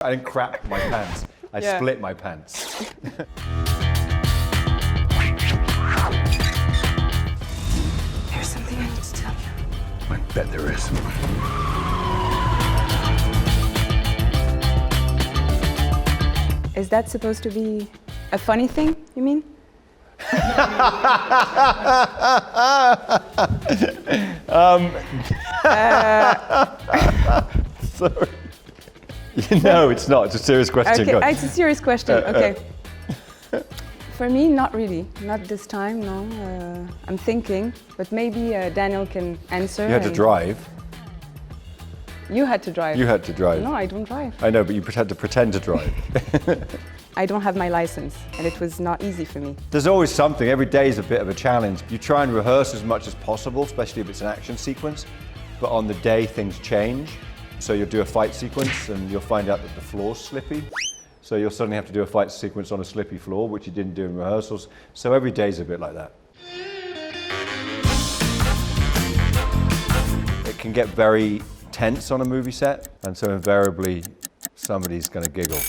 I didn't crap my pants. I split my pants. There's something I need to tell you. I bet there is. Is that supposed to be a funny thing, you mean? Sorry. No, it's not. It's a serious question. Okay, it's a serious question. Okay. For me, not really. Not this time, no. I'm thinking, but maybe Daniel can answer. You had to drive. You had to drive. You had to drive. No, I don't drive. I know, but you had to pretend to drive. I don't have my license, and it was not easy for me. There's always something. Every day is a bit of a challenge. You try and rehearse as much as possible, especially if it's an action sequence. But on the day, things change. So you'll do a fight sequence, and you'll find out that the floor's slippy. So you'll suddenly have to do a fight sequence on a slippy floor, which you didn't do in rehearsals. So every day's a bit like that. It can get very tense on a movie set, and so invariably somebody's going to giggle.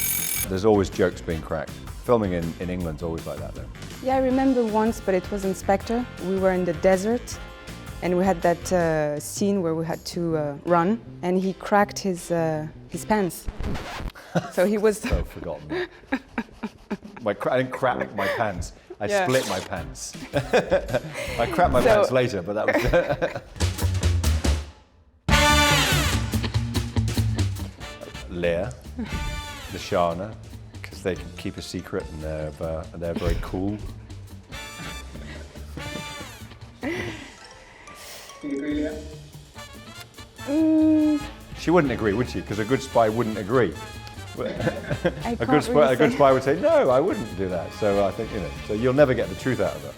There's always jokes being cracked. Filming in England's always like that, though. Yeah, I remember once, but it was in Spectre. We were in the desert, and we had that scene where we had to run, and he cracked his pants. So he was... So forgotten. I didn't crap my pants. I split my pants. I crapped my pants later, but that was... Léa, the Shana, because they can keep a secret and they're very cool. Do you agree, Léa? She wouldn't agree, would she? Because a good spy wouldn't agree. A good spy would say, no, I wouldn't do that. So I think, so you'll never get the truth out of it.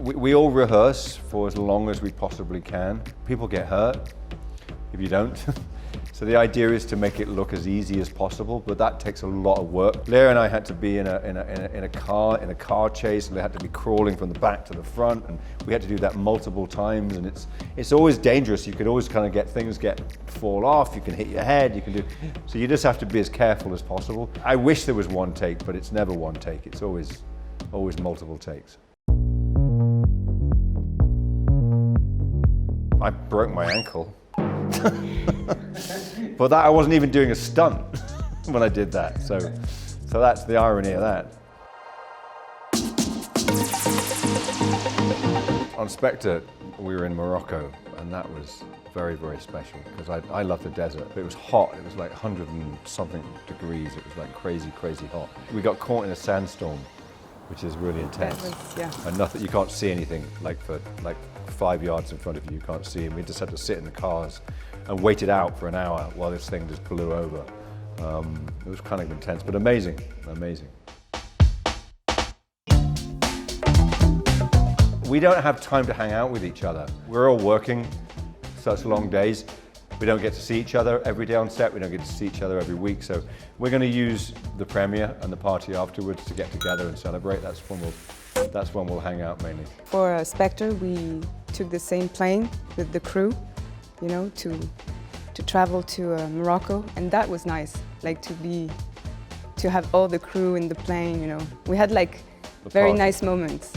We all rehearse for as long as we possibly can. People get hurt if you don't. So the idea is to make it look as easy as possible, but that takes a lot of work. Léa and I had to be in a car chase, and they had to be crawling from the back to the front, and we had to do that multiple times, and it's always dangerous. You could always kind of things fall off, you can hit your head, so you just have to be as careful as possible. I wish there was one take, but it's never one take. It's always multiple takes. I broke my ankle. But that I wasn't even doing a stunt when I did that. So that's the irony of that. On Spectre, we were in Morocco, and that was very, very special because I love the desert. It was hot. It was like 100 and something degrees. It was like crazy, crazy hot. We got caught in a sandstorm, which is really intense. And nothing, you can't see anything for 5 yards in front of you, you can't see, and we just had to sit in the cars and wait it out for an hour while this thing just blew over. It was kind of intense, but amazing, amazing. We don't have time to hang out with each other. We're all working such long days. We don't get to see each other every day on set. We don't get to see each other every week. So we're going to use the premiere and the party afterwards to get together and celebrate. That's when we'll hang out mainly. For Spectre, we took the same plane with the crew, to travel to Morocco, and that was nice. To have all the crew in the plane, We had very nice moments.